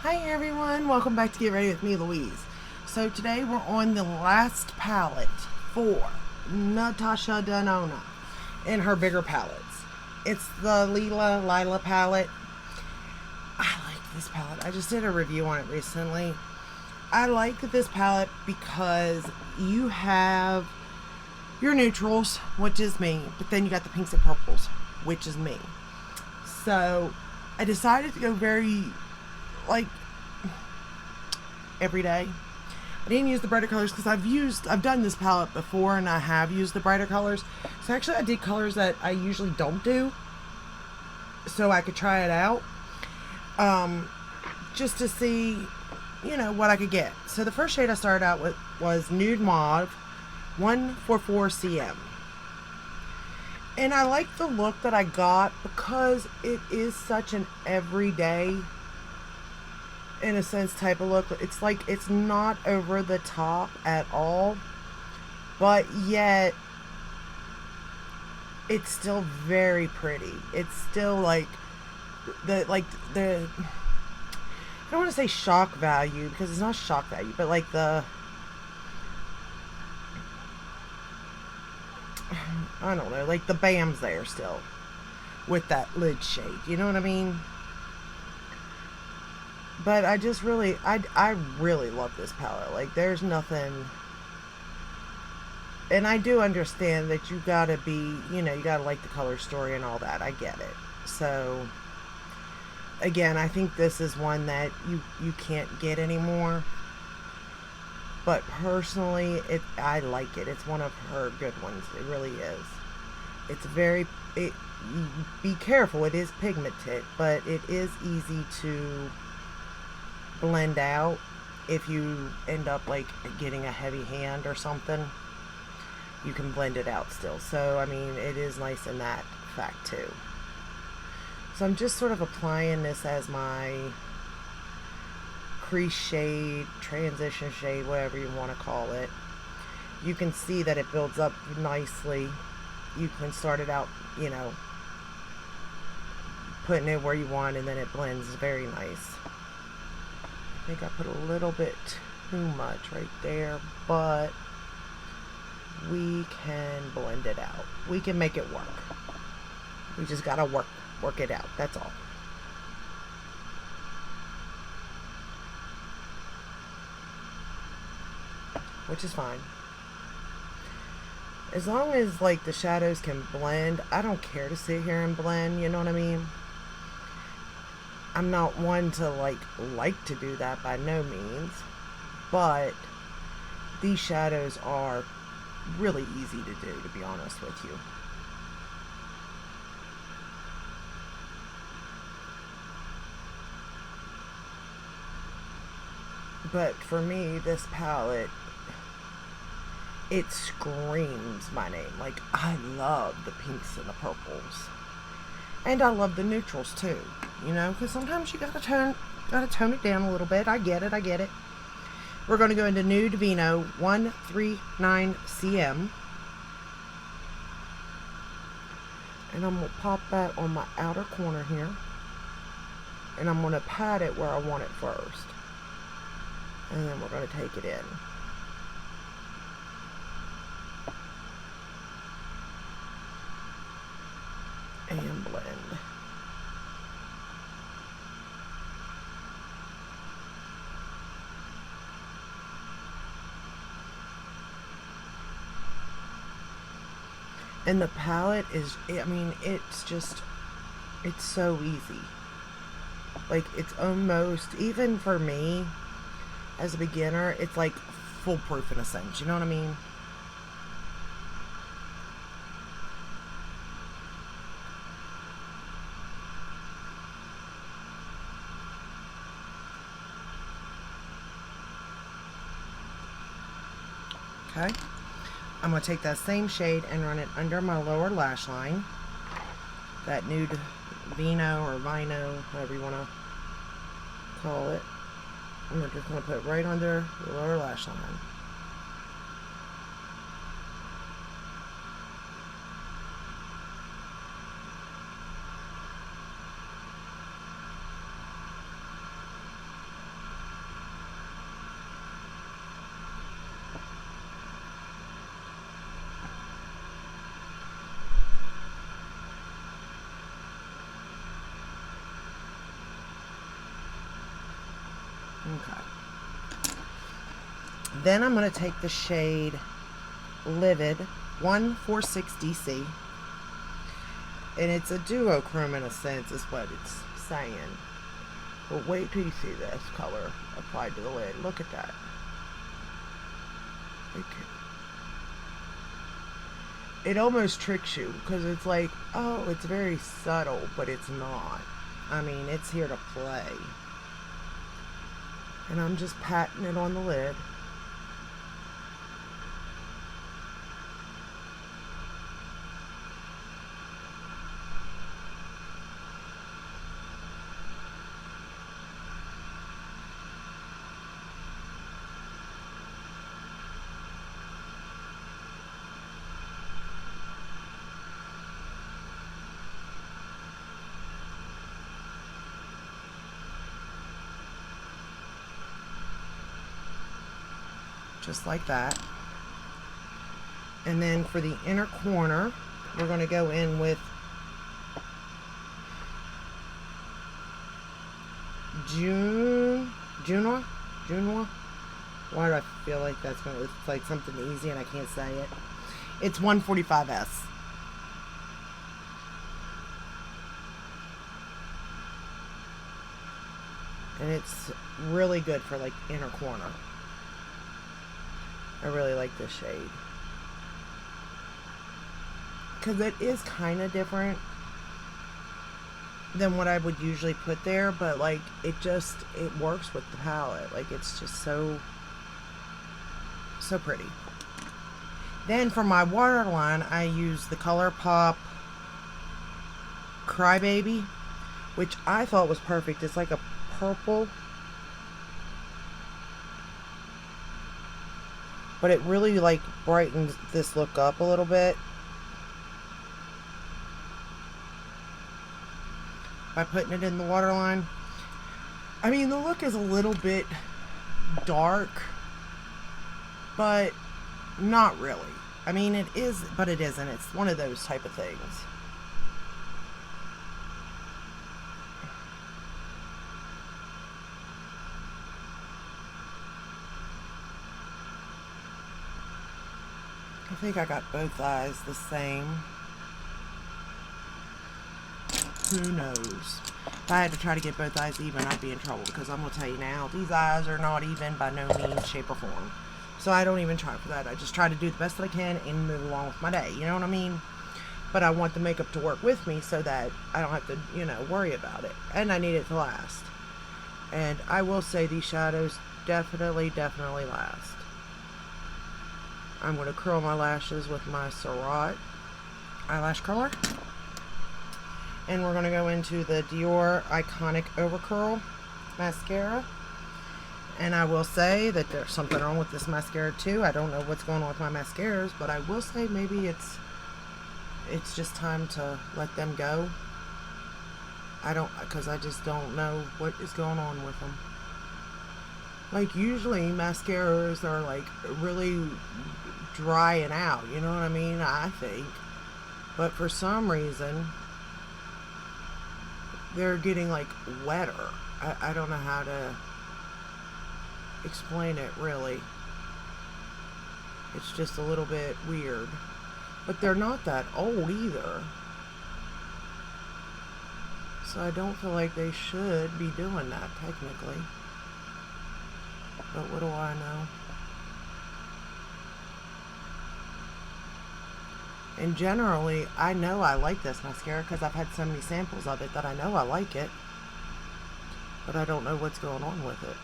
Hi everyone, welcome back to Get Ready with me, Louise. So today we're on the last palette for Natasha Denona in her bigger palettes. It's the Lila palette. I like this palette. I just did a review on it recently. I like this palette because you have your neutrals, which is me, but then you got the pinks and purples, which is me. So I decided to go very like every day. I didn't use the brighter colors because I've done this palette before and I have used the brighter colors. So actually I did colors that I usually don't do so I could try it out. Just to see, what I could get. So the first shade I started out with was Nude Mauve 144 CM. And I like the look that I got because it is such an everyday, in a sense, type of look. It's like, it's not over the top at all, but yet it's still very pretty. It's still like the I don't want to say shock value because it's not shock value, but like I don't know, like the BAM's there still with that lid shade. You know what I mean? But I just really, I really love this palette. Like, there's nothing. And I do understand that you gotta be, you gotta like the color story and all that. I get it. So, again, I think this is one that you can't get anymore. But personally, I like it. It's one of her good ones. It really is. It's be careful. It is pigmented, but it is easy to blend out if you end up like getting a heavy hand or something. You can blend it out still. So, I mean, it is nice in that fact too. So I'm just sort of applying this as my crease shade, transition shade, whatever you want to call it. You can see that it builds up nicely. You can start it out, putting it where you want, and then it blends very nice. I think I put a little bit too much right there, but we can blend it out. We can make it work. We just gotta work it out. That's all. Which is fine. As long as like the shadows can blend, I don't care to sit here and blend, you know what I mean? I'm not one to like to do that by no means, but these shadows are really easy to do, to be honest with you. But for me, this palette, it screams my name. Like, I love the pinks and the purples. And I love the neutrals too, because sometimes you gotta tone it down a little bit. I get it. We're going to go into Nude Vino 139 CM. And I'm going to pop that on my outer corner here. And I'm going to pat it where I want it first. And then we're going to take it in. And blend. And the palette is, I mean, it's so easy. Like, it's almost, even for me, as a beginner, it's like foolproof in a sense. You know what I mean? Okay. I'm going to take that same shade and run it under my lower lash line. That Nude Vino or Vino, however you want to call it. I'm just going to put it right under the lower lash line. Okay. Then I'm going to take the shade Livid 146 DC. And it's a duochrome in a sense, is what it's saying. But wait till you see this color applied to the lid. Look at that. Okay. It almost tricks you because it's like, oh, it's very subtle, but it's not. I mean, it's here to play. And I'm just patting it on the lid. Just like that. And then for the inner corner, we're going to go in with Junwa. Why do I feel like that's going to, it's like something easy and I can't say it. It's 145S. And it's really good for like inner corner. I really like this shade. Because it is kind of different than what I would usually put there. But like, it works with the palette. Like, it's just so pretty. Then for my waterline, I use the ColourPop Crybaby, which I thought was perfect. It's like a purple. But it really like brightens this look up a little bit by putting it in the waterline. I mean, the look is a little bit dark, but not really. I mean, it is, but it isn't. It's one of those type of things. I think I got both eyes the same. Who knows? If I had to try to get both eyes even, I'd be in trouble, because I'm going to tell you now, these eyes are not even by no means, shape, or form. So I don't even try for that. I just try to do the best that I can and move along with my day. You know what I mean? But I want the makeup to work with me so that I don't have to, you know, worry about it. And I need it to last. And I will say these shadows definitely last. I'm going to curl my lashes with my Surratt eyelash curler. And we're going to go into the Dior Iconic Overcurl mascara. And I will say that there's something wrong with this mascara too. I don't know what's going on with my mascaras, but I will say maybe it's just time to let them go. Because I just don't know what is going on with them. Like, usually mascaras are like really drying out, you know what I mean? I think. But for some reason, they're getting like wetter. I don't know how to explain it really. It's just a little bit weird. But they're not that old either. So I don't feel like they should be doing that technically. But what do I know? And generally, I know I like this mascara because I've had so many samples of it that I know I like it. But I don't know what's going on with it.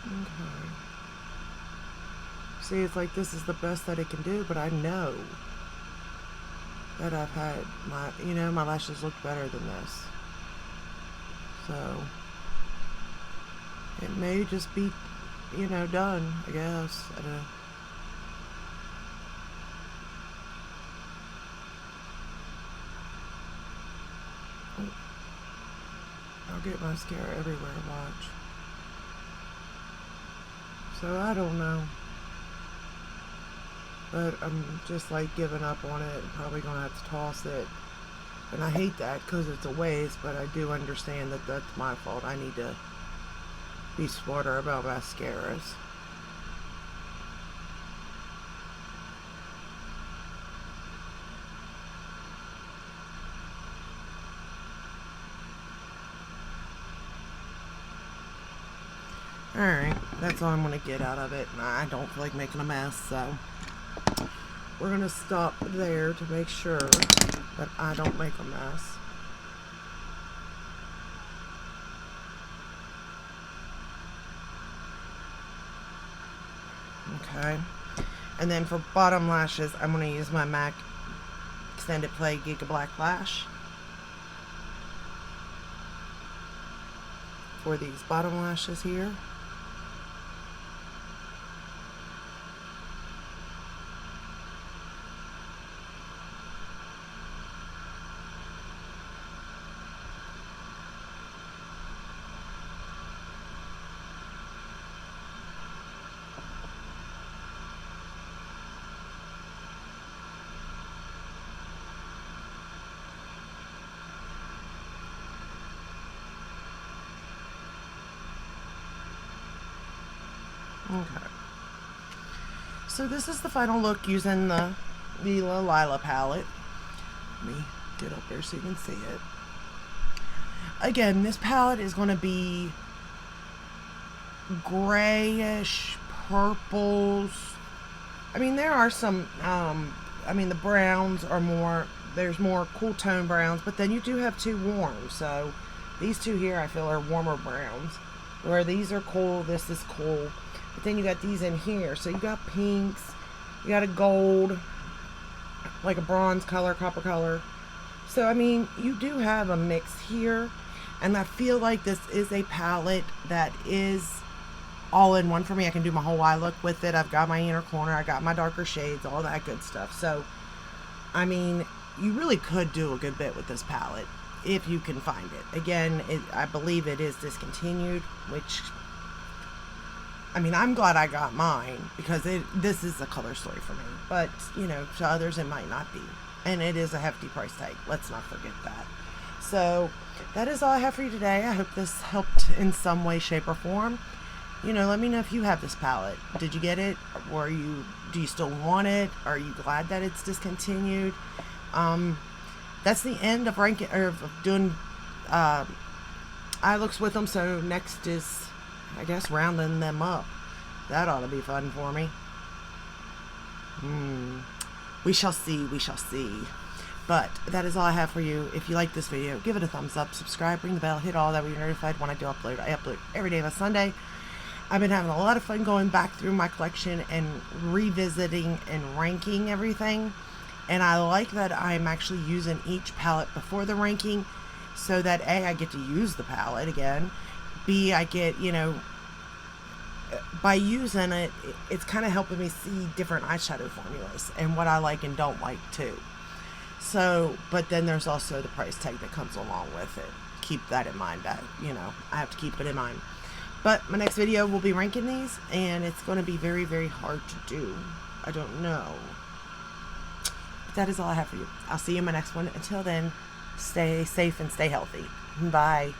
Okay. See, it's like this is the best that it can do, but I know that I've had my lashes look better than this. So it may just be, done, I guess. I don't know. get mascara everywhere, watch. So I don't know. But I'm just like giving up on it. I'm probably going to have to toss it. And I hate that because it's a waste, but I do understand that that's my fault. I need to be smarter about mascaras. Alright, that's all I'm going to get out of it. I don't feel like making a mess, so we're going to stop there to make sure that I don't make a mess. Okay, and then for bottom lashes, I'm going to use my MAC Extended Play Giga Black Lash for these bottom lashes here. Okay. So this is the final look using the Lila palette. Let me get up there so you can see it. Again, this palette is going to be grayish, purples. I mean, there are some, the browns are more, there's more cool tone browns, but then you do have two warm. So these two here I feel are warmer browns. Where these are cool, this is cool. But then you got these in here. So you got pinks, you got a gold, like a bronze color, copper color. So, I mean, you do have a mix here. And I feel like this is a palette that is all in one for me. I can do my whole eye look with it. I've got my inner corner, I got my darker shades, all that good stuff. So, I mean, you really could do a good bit with this palette if you can find it. Again, I believe it is discontinued, which, I mean, I'm glad I got mine because this is a color story for me. But, you know, to others it might not be. And it is a hefty price tag. Let's not forget that. So, that is all I have for you today. I hope this helped in some way, shape, or form. You know, let me know if you have this palette. Did you get it? Or do you still want it? Are you glad that it's discontinued? That's the end of ranking, or of doing eye looks with them. So next is, I guess, rounding them up. That ought to be fun for me. We shall see, we shall see. But that is all I have for you. If you like this video, give it a thumbs up, subscribe, ring the bell, hit all that way you're notified when I do upload. I upload every day of a Sunday. I've been having a lot of fun going back through my collection and revisiting and ranking everything. And I like that I'm actually using each palette before the ranking so that A, I get to use the palette again. B, I get, you know, by using it, it's kind of helping me see different eyeshadow formulas and what I like and don't like too. So, but then there's also the price tag that comes along with it. Keep that in mind. That, you know, I have to keep it in mind. But my next video will be ranking these, and it's going to be very, very hard to do. I don't know. But that is all I have for you. I'll see you in my next one. Until then, stay safe and stay healthy. Bye.